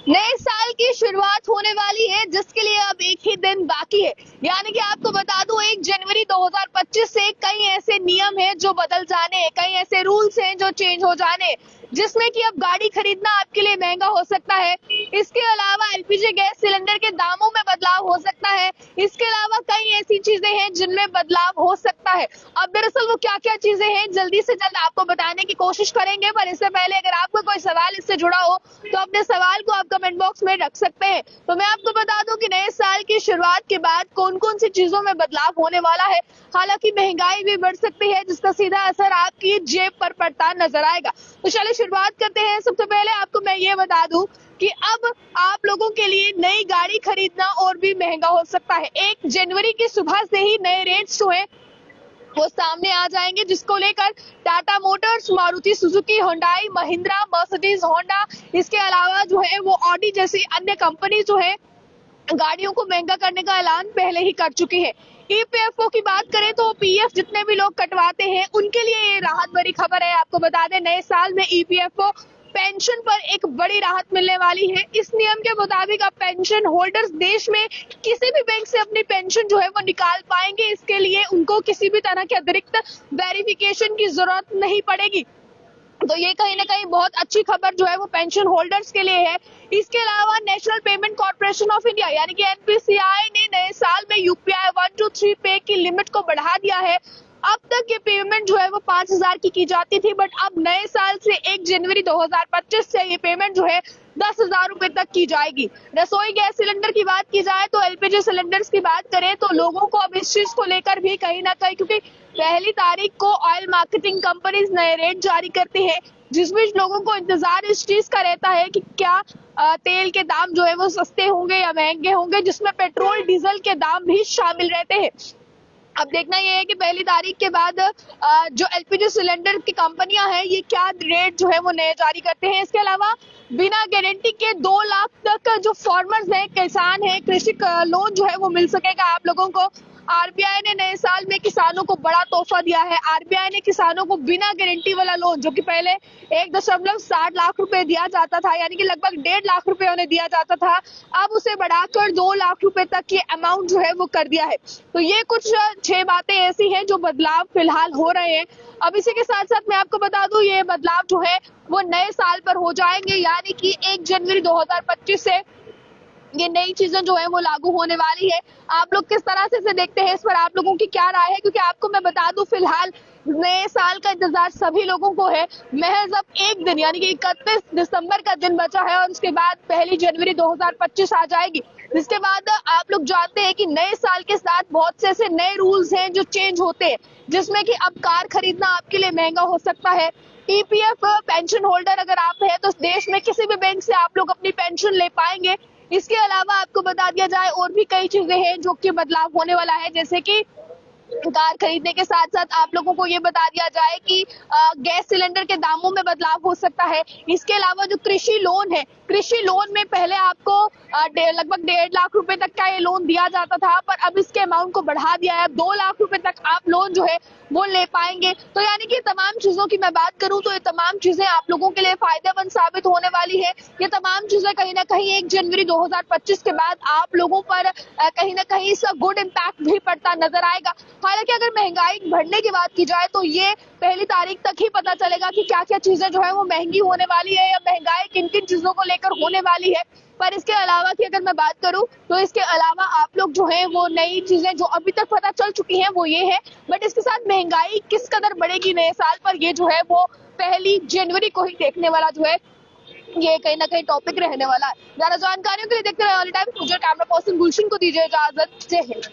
नए साल की शुरुआत होने वाली है जिसके लिए अब एक ही दिन बाकी है। यानी कि आपको बता दूं 1 जनवरी 2025 से कई ऐसे नियम हैं जो बदल जाने हैं, कई ऐसे रूल्स हैं जो चेंज हो जाने हैं, जिसमें कि अब गाड़ी खरीदना आपके लिए महंगा हो सकता है। इसके अलावा एलपीजी गैस सिलेंडर के दामों में बदलाव हो सकता है। इसके अलावा कई ऐसी चीजें हैं जिनमें बदलाव हो सकता है। अब दरअसल वो क्या क्या चीजें हैं जल्दी से जल्द आपको बताने की कोशिश करेंगे, पर इससे पहले अगर आपको कोई सवाल इससे जुड़ा हो तो अपने सवाल को आप कमेंट बॉक्स में रख सकते हैं। तो मैं आपको बता दूं कि नए साल की शुरुआत के बाद कौन कौन सी चीजों में बदलाव होने वाला है। हालांकि महंगाई भी बढ़ सकती है जिसका सीधा असर आपकी जेब पर पड़ता नजर आएगा। तो चलिए शुरुआत करते हैं। सबसे पहले आपको मैं ये बता दूं कि अब आप लोगों के लिए नई गाड़ी खरीदना और भी महंगा हो सकता है। 1 जनवरी की सुबह से ही नए रेट्स जो है वो सामने आ जाएंगे, जिसको लेकर Tata Motors, Maruti Suzuki, Hyundai, Mahindra, Mercedes, Honda, इसके अलावा जो है वो ऑडी जैसी अन्य कंपनी जो है गाड़ियों को महंगा करने का ऐलान पहले ही कर चुकी है। ईपीएफओ की बात करें तो पीएफ जितने भी लोग कटवाते हैं उनके लिए ये राहत भरी खबर है। आपको बता दें नए साल में ईपीएफओ पेंशन पर एक बड़ी राहत मिलने वाली है। इस नियम के मुताबिक अब पेंशन होल्डर्स देश में किसी भी बैंक से अपनी पेंशन जो है वो निकाल पाएंगे। इसके लिए उनको किसी भी तरह के अतिरिक्त वेरिफिकेशन की जरूरत नहीं पड़ेगी। तो ये कहीं ना कहीं बहुत अच्छी खबर जो है वो पेंशन होल्डर्स के लिए है। इसके अलावा national payment corporation of India यानी कि एनपीसीआई ने नए साल में यूपीआई 123 पे की लिमिट को बढ़ा दिया है। अब तक ये पेमेंट जो है वो 5,000 की जाती थी, बट अब नए साल से 1 जनवरी 2025 से ये पेमेंट जो है 10,000 रुपए तक की जाएगी। रसोई गैस सिलेंडर की बात की जाए तो एलपीजी सिलेंडर्स की बात करें तो लोगों को अब इस चीज को लेकर भी कहीं ना कहीं, क्योंकि 1 तारीख को ऑयल मार्केटिंग कंपनीज नए रेट जारी करती है, जिसमें लोगों को इंतजार इस चीज का रहता है कि क्या तेल के दाम जो है वो सस्ते होंगे या महंगे होंगे, जिसमें पेट्रोल डीजल के दाम भी शामिल रहते हैं। अब देखना ये है कि 1 तारीख के बाद जो एलपीजी सिलेंडर की कंपनियां हैं ये क्या रेट जो है वो नए जारी करते हैं। इसके अलावा बिना गारंटी के 2 लाख तक जो फार्मर्स हैं, किसान हैं, कृषि लोन जो है वो मिल सकेगा आप लोगों को। आरबीआई ने नए साल में किसानों को बड़ा तोहफा दिया है। आरबीआई ने किसानों को बिना गारंटी वाला लोन, जो कि पहले 1.60 लाख रुपए दिया जाता था, यानी कि लगभग 1.5 लाख रुपए उन्हें दिया जाता था, अब उसे बढ़ाकर 2 लाख रुपए तक ये अमाउंट जो है वो कर दिया है। तो ये कुछ 6 बातें ऐसी हैं जो बदलाव फिलहाल हो रहे हैं। अब इसी के साथ साथ मैं आपको बता दूं ये बदलाव जो है वो नए साल पर हो जाएंगे, यानी कि 1 जनवरी 2025 से ये नई चीजें जो है वो लागू होने वाली है। आप लोग किस तरह से इसे देखते हैं, इस पर आप लोगों की क्या राय है? क्योंकि आपको मैं बता दूं फिलहाल नए साल का इंतजार सभी लोगों को है। महज अब एक दिन यानी कि 31 दिसंबर का दिन बचा है और उसके बाद 1 जनवरी 2025 आ जाएगी, जिसके बाद आप लोग जानते हैं कि नए साल के साथ बहुत से ऐसे नए रूल्स हैं जो चेंज होते हैं, जिसमें कि अब कार खरीदना आपके लिए महंगा हो सकता है। ईपीएफ पेंशन होल्डर अगर आप है तो देश में किसी भी बैंक से आप लोग अपनी पेंशन ले पाएंगे। इसके अलावा आपको बता दिया जाए और भी कई चीजें हैं जो कि बदलाव होने वाला है, जैसे कि कार खरीदने के साथ साथ आप लोगों को ये बता दिया जाए कि गैस सिलेंडर के दामों में बदलाव हो सकता है। इसके अलावा जो कृषि लोन है, कृषि लोन में पहले आपको लगभग 1.5 लाख रुपए तक का ये लोन दिया जाता था, पर अब इसके अमाउंट को बढ़ा दिया है। 2 लाख रुपए तक आप लोन जो है वो ले पाएंगे। तो यानी कि तमाम चीजों की मैं बात करूं तो ये तमाम चीजें आप लोगों के लिए फायदेमंद साबित होने वाली है। ये तमाम चीजें कहीं ना कहीं 1 जनवरी 2025 के बाद आप लोगों पर कहीं ना कहीं इसका गुड इम्पैक्ट भी पड़ता नजर आएगा। हालांकि अगर महंगाई बढ़ने की बात की जाए तो ये 1 तारीख तक ही पता चलेगा कि क्या क्या चीजें जो है वो महंगी होने वाली है या महंगाई किन किन चीजों को लेकर होने वाली है। पर इसके अलावा की अगर मैं बात करूं तो इसके अलावा आप लोग जो है वो नई चीजें जो अभी तक पता चल चुकी हैं वो ये है, बट इसके साथ महंगाई किस कदर बढ़ेगी नए साल पर, ये जो है वो 1 जनवरी को ही देखने वाला जो है ये कहीं ना कहीं टॉपिक रहने वाला है। ज्यादा जानकारियों के लिए देखते रहे ऑल टाइम। कैमरा पर्सन गुलशन को दीजिए इजाजत। जय हिंद।